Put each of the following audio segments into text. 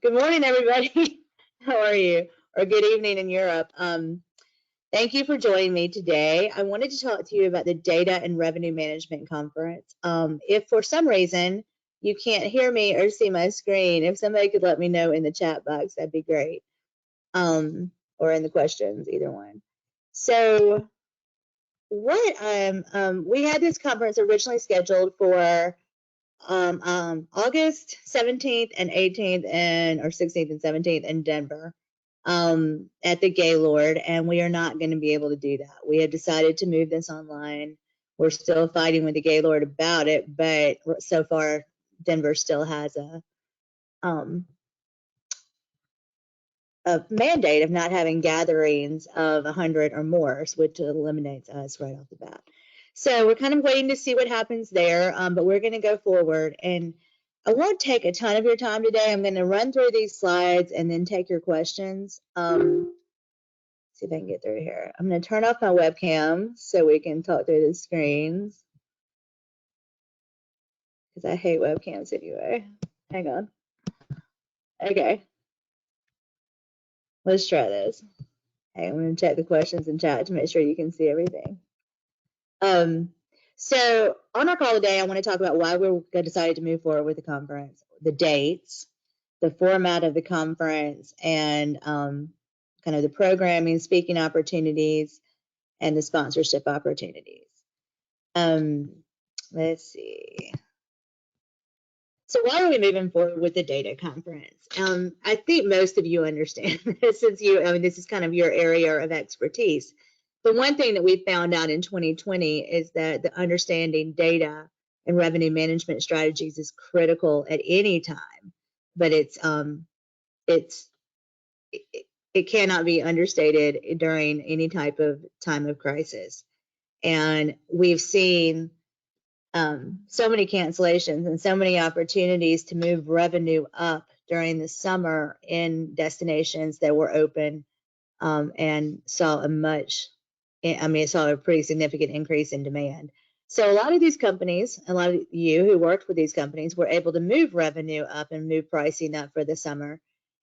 Good morning, everybody. How are you? Or good evening in Europe. Thank you for joining me today. I wanted to talk to you about the Data and Revenue Management Conference. If for some reason you can't hear me or see my screen, if somebody could let me know in the chat box, that'd be great. Or in the questions, either one. So we had this conference originally scheduled for August 17th and 18th or 16th and 17th in Denver at the Gaylord, and we are not going to be able to do that. We have decided to move this online. We're still fighting with the Gaylord about it, but so far Denver still has a mandate of not having gatherings of 100 or more, which eliminates us right off the bat. So we're kind of waiting to see what happens there, but we're going to go forward. And I won't take a ton of your time today. I'm going to run through these slides and then take your questions. See if I can get through here. I'm going to turn off my webcam so we can talk through the screens, because I hate webcams anyway. Hang on. Okay. Let's try this. Okay, I'm going to check the questions in chat to make sure you can see everything. So on our call today, I want to talk about why we decided to move forward with the conference, the dates, the format of the conference, and kind of the programming, speaking opportunities, and the sponsorship opportunities. Let's see. So why are we moving forward with the data conference? I think most of you understand this, since this is kind of your area of expertise. The one thing that we found out in 2020 is that the understanding data and revenue management strategies is critical at any time, but it cannot be understated during any type of time of crisis. And we've seen so many cancellations and so many opportunities to move revenue up during the summer in destinations that were open, and saw a pretty significant increase in demand. So a lot of these companies, a lot of you who worked with these companies, were able to move revenue up and move pricing up for the summer.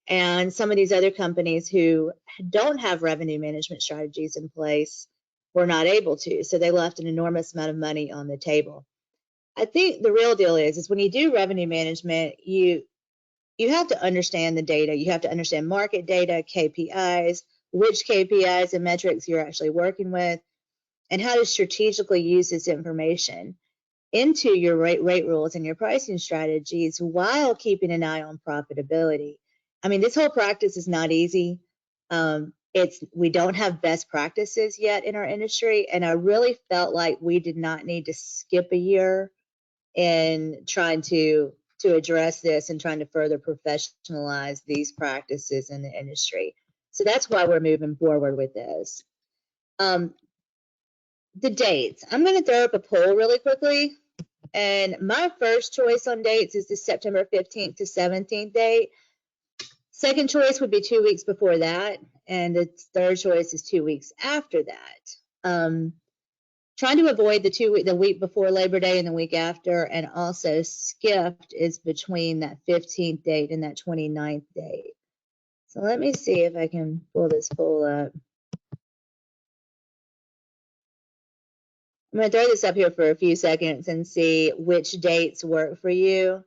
And some of these other companies who don't have revenue management strategies in place were not able to. So they left an enormous amount of money on the table. I think the real deal is when you do revenue management, you have to understand the data. You have to understand market data, KPIs, which KPIs and metrics you're actually working with, and how to strategically use this information into your rate rules and your pricing strategies while keeping an eye on profitability. I mean, this whole practice is not easy. We don't have best practices yet in our industry, and I really felt like we did not need to skip a year in trying to address this and trying to further professionalize these practices in the industry. So that's why we're moving forward with this. The dates. I'm going to throw up a poll really quickly. And my first choice on dates is the September 15th to 17th date. Second choice would be 2 weeks before that. And the third choice is 2 weeks after that. Trying to avoid the week before Labor Day and the week after, and also skipped is between that 15th date and that 29th date. So let me see if I can pull this poll up. I'm going to throw this up here for a few seconds and see which dates work for you.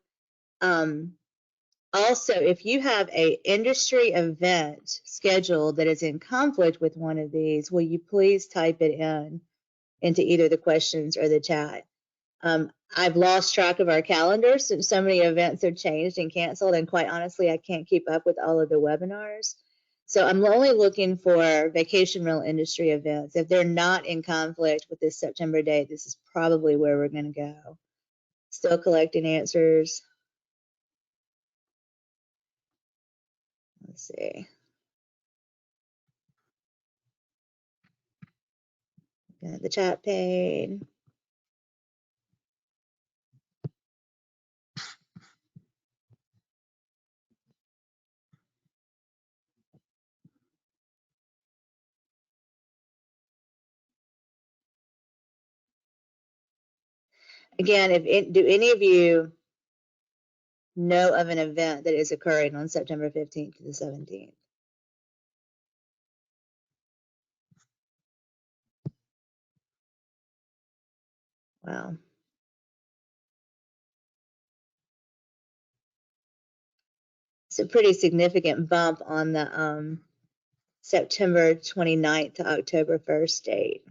Also, if you have an industry event scheduled that is in conflict with one of these, will you please type it into either the questions or the chat? I've lost track of our calendars since so many events have changed and canceled, and quite honestly, I can't keep up with all of the webinars. So I'm only looking for vacation rental industry events. If they're not in conflict with this September date, this is probably where we're going to go. Still collecting answers. Let's see. Got the chat pane. Again, do any of you know of an event that is occurring on September 15th to the 17th. Wow. It's a pretty significant bump on the September 29th to October 1st date.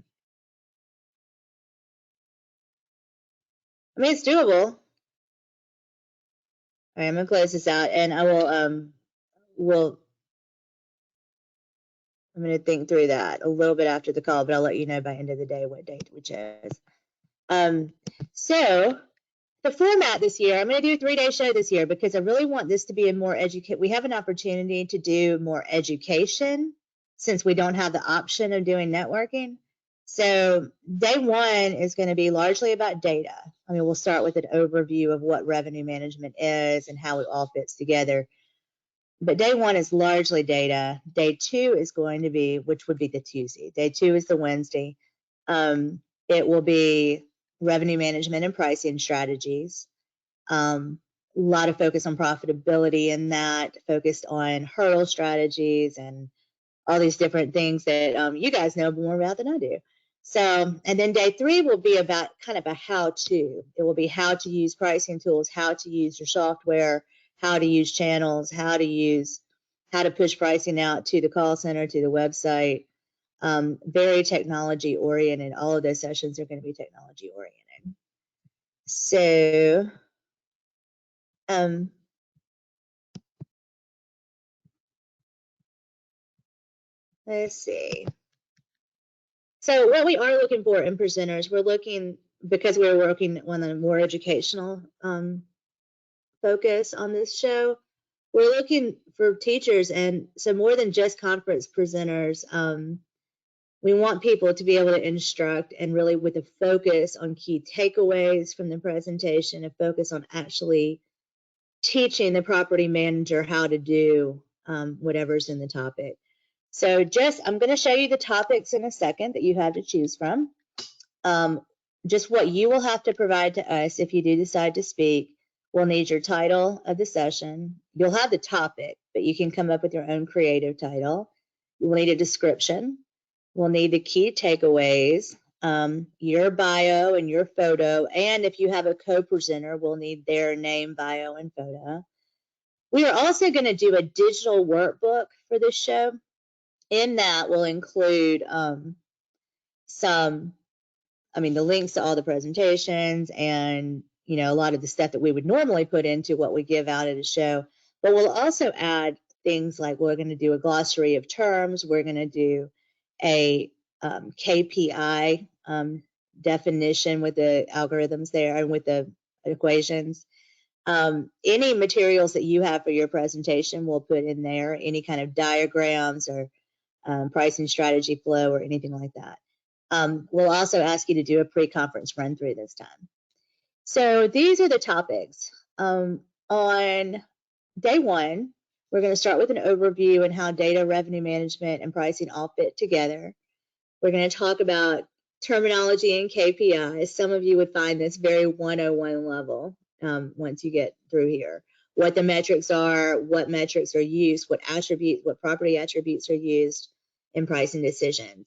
I mean, it's doable. All right, I'm gonna close this out, and I will I'm gonna think through that a little bit after the call, but I'll let you know by end of the day what date we chose. So the format this year, I'm going to do a 3-day show this year because I really want this to be a more we have an opportunity to do more education since we don't have the option of doing networking. So day one is going to be largely about data. I mean, we'll start with an overview of what revenue management is and how it all fits together. But day one is largely data. Day two is going to be, which would be the Tuesday. Day two is the Wednesday. It will be revenue management and pricing strategies. A lot of focus on profitability in that, focused on hurdle strategies and all these different things that you guys know more about than I do. So, and then day three will be about kind of a how-to. It will be how to use pricing tools, how to use your software, how to use channels, how to push pricing out to the call center, to the website. Very technology oriented. All of those sessions are going to be technology oriented. So, let's see. So what we are looking for in presenters, we're looking, because we're working on a more educational focus on this show, we're looking for teachers, and so more than just conference presenters. We want people to be able to instruct and really with a focus on key takeaways from the presentation, a focus on actually teaching the property manager how to do whatever's in the topic. So I'm going to show you the topics in a second that you have to choose from. Just what you will have to provide to us if you do decide to speak. We'll need your title of the session. You'll have the topic, but you can come up with your own creative title. We'll need a description. We'll need the key takeaways, your bio and your photo, and if you have a co-presenter, we'll need their name, bio, and photo. We are also going to do a digital workbook for this show. In that will include the links to all the presentations and, a lot of the stuff that we would normally put into what we give out at a show. But we'll also add things like we're going to do a glossary of terms. We're going to do a KPI definition with the algorithms there and with the equations. Any materials that you have for your presentation, we'll put in there, any kind of diagrams or pricing strategy flow or anything like that. We'll also ask you to do a pre-conference run through this time. So these are the topics. On day one, we're going to start with an overview and how data, revenue management, and pricing all fit together. We're going to talk about terminology and KPIs. Some of you would find this very 101 level once you get through here. What the metrics are, what metrics are used, what property attributes are used in pricing decisions.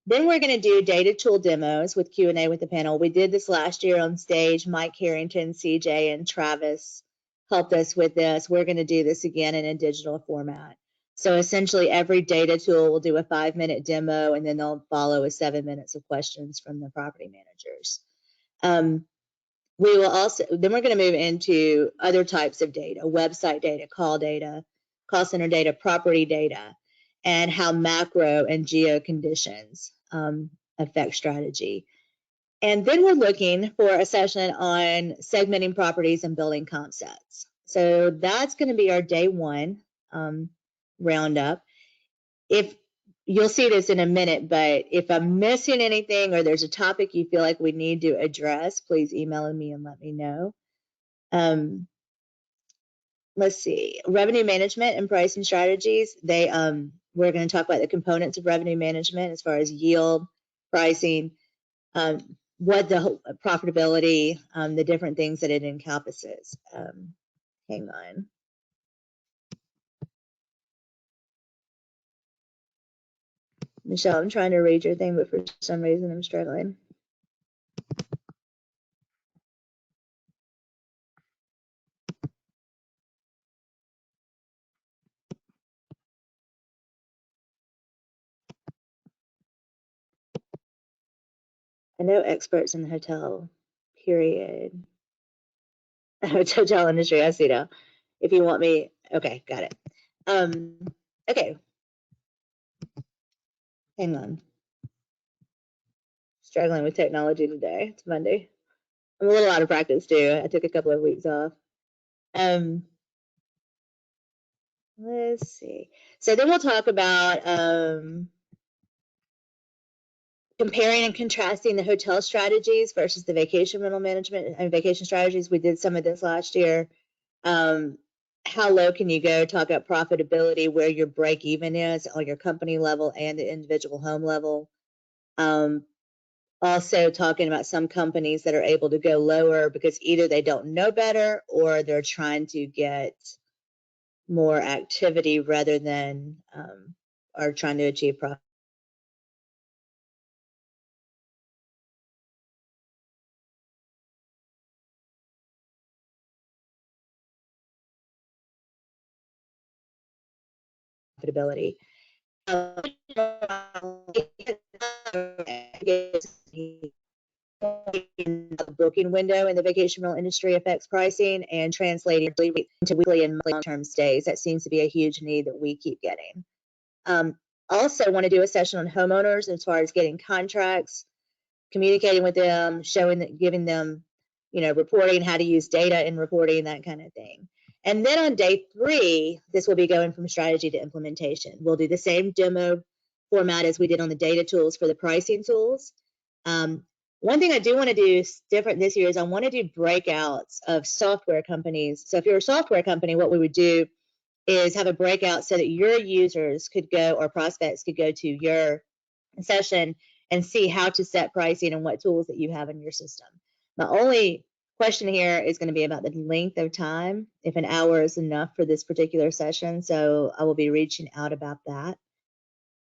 Then we're going to do data tool demos with Q&A with the panel. We did this last year on stage. Mike Harrington, CJ, and Travis helped us with this. We're going to do this again in a digital format. So essentially every data tool will do a 5-minute demo, and then they'll follow with 7 minutes of questions from the property managers. Then we're going to move into other types of data: website data, call center data, property data, and how macro and geo conditions affect strategy. And then we're looking for a session on segmenting properties and building concepts. So that's going to be our day one roundup. If you'll see this in a minute, but if I'm missing anything or there's a topic you feel like we need to address, please email me and let me know. Let's see, revenue management and pricing strategies. We're going to talk about the components of revenue management as far as yield, pricing, what the profitability, the different things that it encompasses. Hang on. Michelle, I'm trying to read your thing, but for some reason I'm struggling. I know experts in the hotel, period. Hotel industry, I see now. If you want me, okay, got it. Okay, hang on. Struggling with technology today. It's Monday. I'm a little out of practice too. I took a couple of weeks off. Let's see. So then we'll talk about comparing and contrasting the hotel strategies versus the vacation rental management and vacation strategies. We did some of this last year. How low can you go? Talk about profitability, where your break even is on your company level and the individual home level. Also talking about some companies that are able to go lower because either they don't know better or they're trying to get more activity rather than are trying to achieve profitability. Booking window in the vacation rental industry affects pricing and translating into weekly and long-term stays. That seems to be a huge need that we keep getting. Also want to do a session on homeowners as far as getting contracts, communicating with them, showing that, giving them, reporting, how to use data in reporting, that kind of thing. And then on day 3, this will be going from strategy to implementation. We'll do the same demo format as we did on the data tools for the pricing tools. One thing I do want to do different this year is I want to do breakouts of software companies. So if you're a software company, what we would do is have a breakout so that your users could go, or prospects could go to your session and see how to set pricing and what tools that you have in your system. My only question here is going to be about the length of time, if an hour is enough for this particular session. So I will be reaching out about that.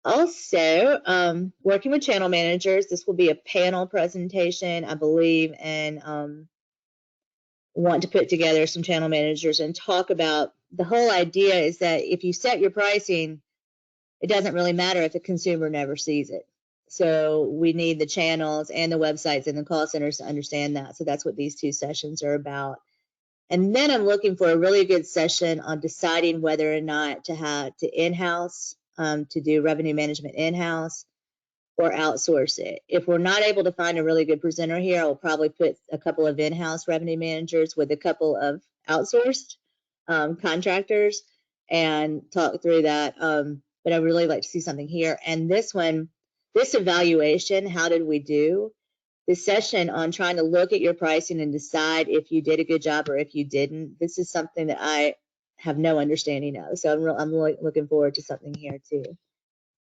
Also, working with channel managers, this will be a panel presentation, I believe, and want to put together some channel managers and talk about the whole idea is that if you set your pricing, it doesn't really matter if the consumer never sees it. So we need the channels and the websites and the call centers to understand that. So that's what these 2 sessions are about. And then I'm looking for a really good session on deciding whether or not to have to in-house, to do revenue management in-house or outsource it. If we're not able to find a really good presenter here, I'll probably put a couple of in-house revenue managers with a couple of outsourced contractors and talk through that. But I really like to see something here. And this one, this evaluation, how did we do? This session on trying to look at your pricing and decide if you did a good job or if you didn't. This is something that I have no understanding of. So I'm really looking forward to something here too.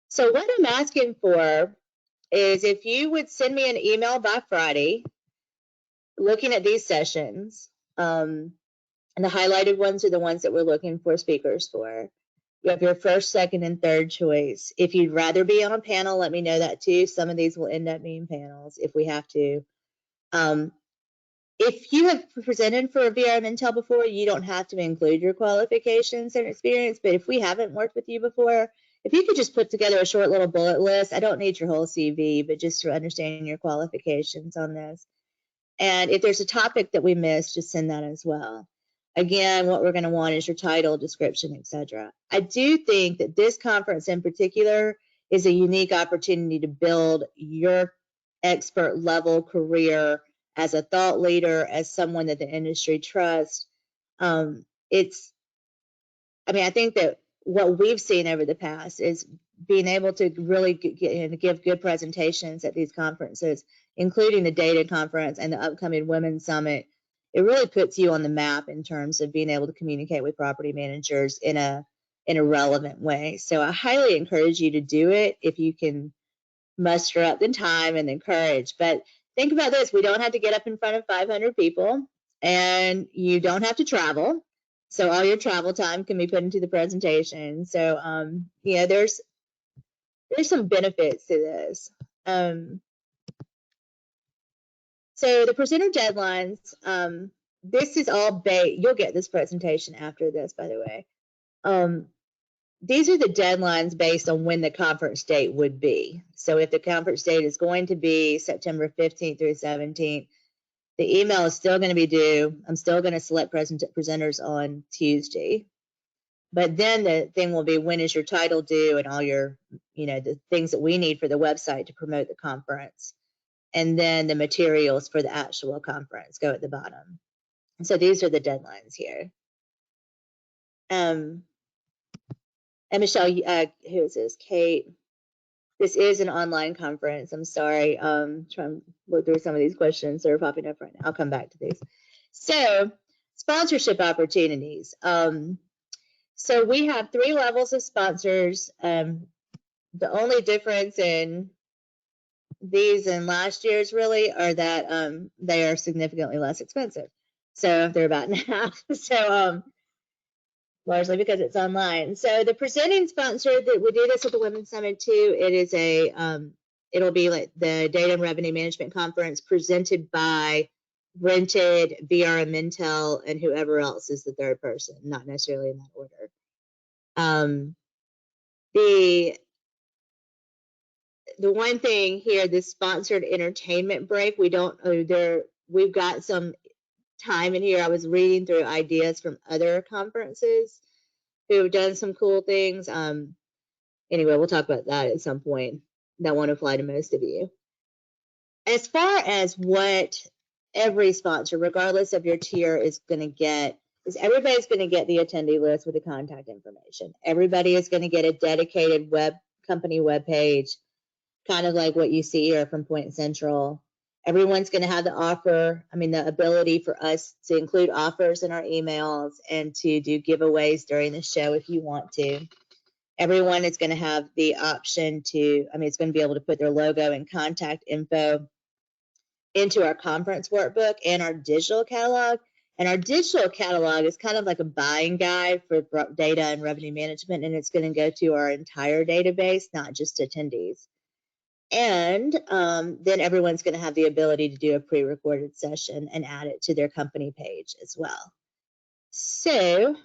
So what I'm asking for is if you would send me an email by Friday looking at these sessions, and the highlighted ones are the ones that we're looking for speakers for. You have your first, second, and third choice. If you'd rather be on a panel, let me know that too. Some of these will end up being panels if we have to. If you have presented for a VRM Intel before, you don't have to include your qualifications and experience, but if we haven't worked with you before, if you could just put together a short little bullet list, I don't need your whole CV, but just for understanding your qualifications on this. And if there's a topic that we missed, just send that as well. Again, what we're going to want is your title, description, etc. I do think that this conference in particular is a unique opportunity to build your expert level career as a thought leader, as someone that the industry trusts. I think that what we've seen over the past is being able to really give good presentations at these conferences, including the data conference and the upcoming Women's Summit. It really puts you on the map in terms of being able to communicate with property managers in a relevant way. So I highly encourage you to do it if you can muster up the time and the courage. But think about this, we don't have to get up in front of 500 people, and you don't have to travel. So all your travel time can be put into the presentation. So yeah, there's some benefits to this. So the presenter deadlines, this is all you'll get this presentation after this, by the way. These are the deadlines based on when the conference date would be. So if the conference date is going to be September 15th through 17th, the email is still going to be due. I'm still going to select presenters on Tuesday. But then the thing will be, when is your title due, and all your, the things that we need for the website to promote the conference. And then the materials for the actual conference go at the bottom. So these are the deadlines here. And Michelle, who is this? Kate. This is an online conference. I'm sorry. Trying to look through some of these questions that are popping up right now. I'll come back to these. So sponsorship opportunities. So we have 3 levels of sponsors. The only difference in these and last year's really are that they are significantly less expensive. So they're about in half. So largely because it's online. So the presenting sponsor, that we do this at the Women's Summit too. It is it'll be like the Data and Revenue Management Conference presented by Rented, VRM Intel, and whoever else is the third person, not necessarily in that order. The one thing here, this sponsored entertainment break, we've got some time in here. I was reading through ideas from other conferences who have done some cool things. Anyway, we'll talk about that at some point. That won't apply to most of you. As far as what every sponsor, regardless of your tier, is going to get, is everybody's going to get the attendee list with the contact information. Everybody is going to get a dedicated company web page, kind of like what you see here from Point Central. Everyone's going to have the ability for us to include offers in our emails and to do giveaways during the show if you want to. Everyone is going to have the option to, it's going to be able to put their logo and contact info into our conference workbook and our digital catalog. And our digital catalog is kind of like a buying guide for data and revenue management, and it's going to go to our entire database, not just attendees. And then everyone's going to have the ability to do a pre-recorded session and add it to their company page as well. So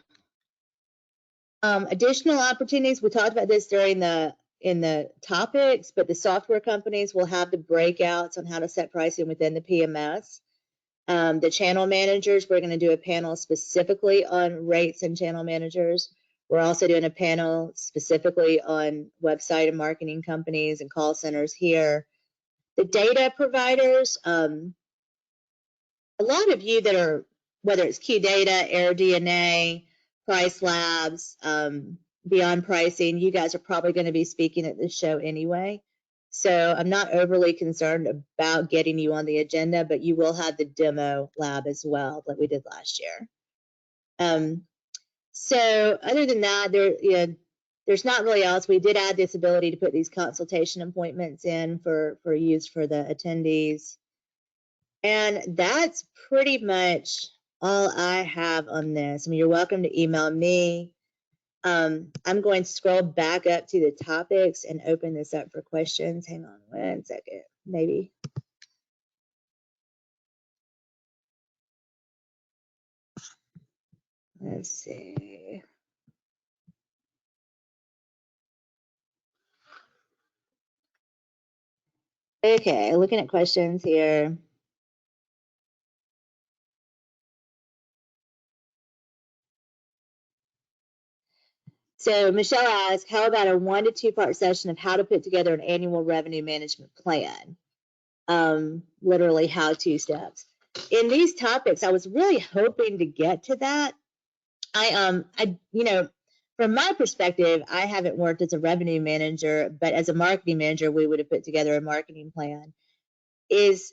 additional opportunities, we talked about this in the topics, but the software companies will have the breakouts on how to set pricing within the PMS. The channel managers, we're going to do a panel specifically on rates and channel managers. We're also doing a panel specifically on website and marketing companies and call centers here. The data providers, a lot of you that are, whether it's QData, AirDNA, Price Labs, Beyond Pricing, you guys are probably going to be speaking at this show anyway. So I'm not overly concerned about getting you on the agenda, but you will have the demo lab as well, like we did last year. So other than that, there's not really else. We did add this ability to put these consultation appointments in for use for the attendees. And that's pretty much all I have on this. You're welcome to email me. I'm going to scroll back up to the topics and open this up for questions. Hang on 1 second, maybe. Let's see. Okay, looking at questions here. So Michelle asked, how about a 1 to 2 part session of how to put together an annual revenue management plan? Literally how-to steps. In these topics, I was really hoping to get to that. From my perspective, I haven't worked as a revenue manager, but as a marketing manager, we would have put together a marketing plan. Is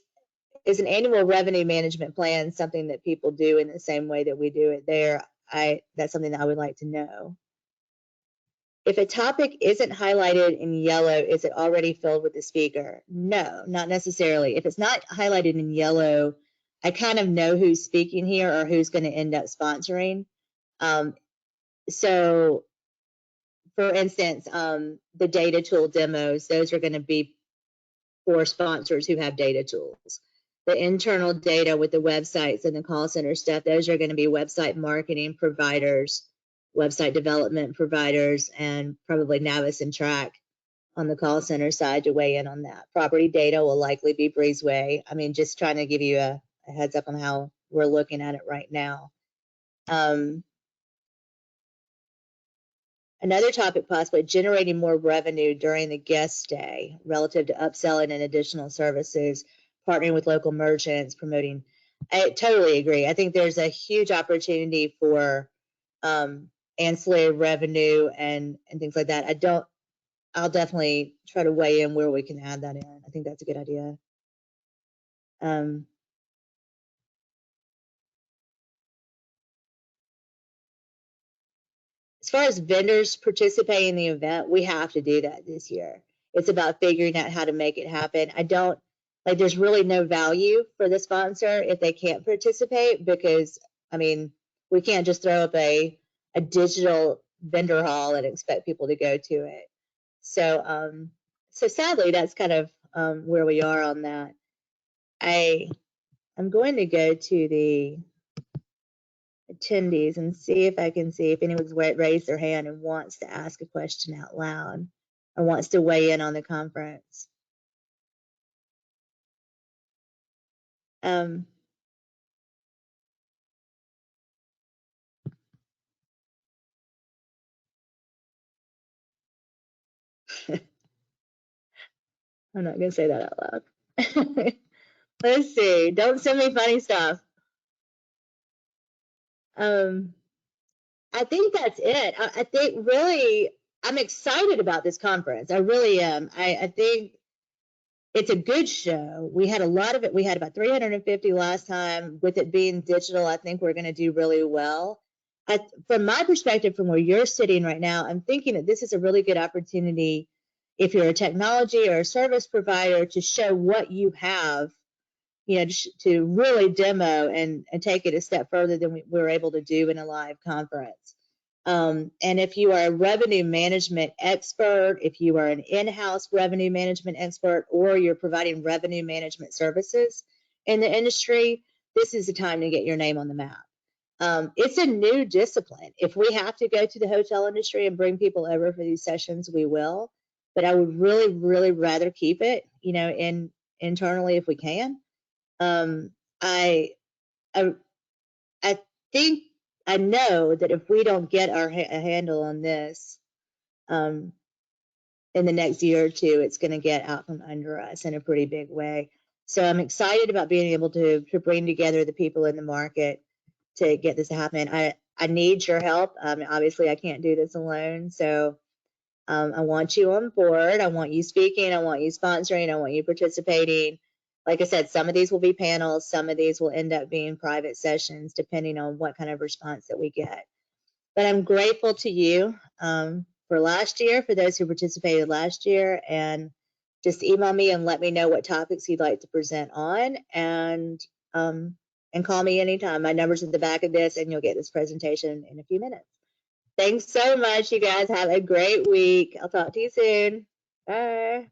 an annual revenue management plan something that people do in the same way that we do it there? That's something that I would like to know. If a topic isn't highlighted in yellow, is it already filled with the speaker? No, not necessarily. If it's not highlighted in yellow, I kind of know who's speaking here or who's going to end up sponsoring. So for instance, the data tool demos, those are going to be for sponsors who have data tools. The internal data with the websites and the call center stuff, those are going to be website marketing providers, website development providers, and probably Navis and Track on the call center side to weigh in on that. Property data will likely be Breezeway. I mean, just trying to give you a heads up on how we're looking at it right now. Another topic, possibly generating more revenue during the guest stay relative to upselling and additional services, partnering with local merchants, promoting. I totally agree. I think there's a huge opportunity for ancillary revenue and things like that. I'll definitely try to weigh in where we can add that in. I think that's a good idea. As far as vendors participating in the event, we have to do that this year. It's about figuring out how to make it happen. I don't like, there's really no value for the sponsor if they can't participate, because I mean, we can't just throw up a digital vendor hall and expect people to go to it. So so sadly, that's kind of where we are on that. I'm going to go to the attendees and see if I can see if anyone's raised their hand and wants to ask a question out loud or wants to weigh in on the conference. I'm not going to say that out loud. Let's see. Don't send me funny stuff. I think that's it. I think really, I'm excited about this conference. I really am. I think it's a good show. We had a lot of it. We had about 350 last time. With it being digital, I think we're going to do really well. From my perspective, from where you're sitting right now, I'm thinking that this is a really good opportunity if you're a technology or a service provider to show what you have, you know, to really demo and take it a step further than we were able to do in a live conference. And if you are a revenue management expert, if you are an in-house revenue management expert, or you're providing revenue management services in the industry, this is the time to get your name on the map. It's a new discipline. If we have to go to the hotel industry and bring people over for these sessions, we will. But I would really, really rather keep it, you know, internally if we can. I think I know that if we don't get a handle on this in the next year or two, it's going to get out from under us in a pretty big way. So I'm excited about being able to bring together the people in the market to get this to happen. I need your help. Obviously, I can't do this alone. So I want you on board. I want you speaking. I want you sponsoring. I want you participating. Like I said, some of these will be panels. Some of these will end up being private sessions, depending on what kind of response that we get. But I'm grateful to you for last year, for those who participated last year, and just email me and let me know what topics you'd like to present on, and call me anytime. My number's at the back of this, and you'll get this presentation in a few minutes. Thanks so much, you guys. Have a great week. I'll talk to you soon. Bye.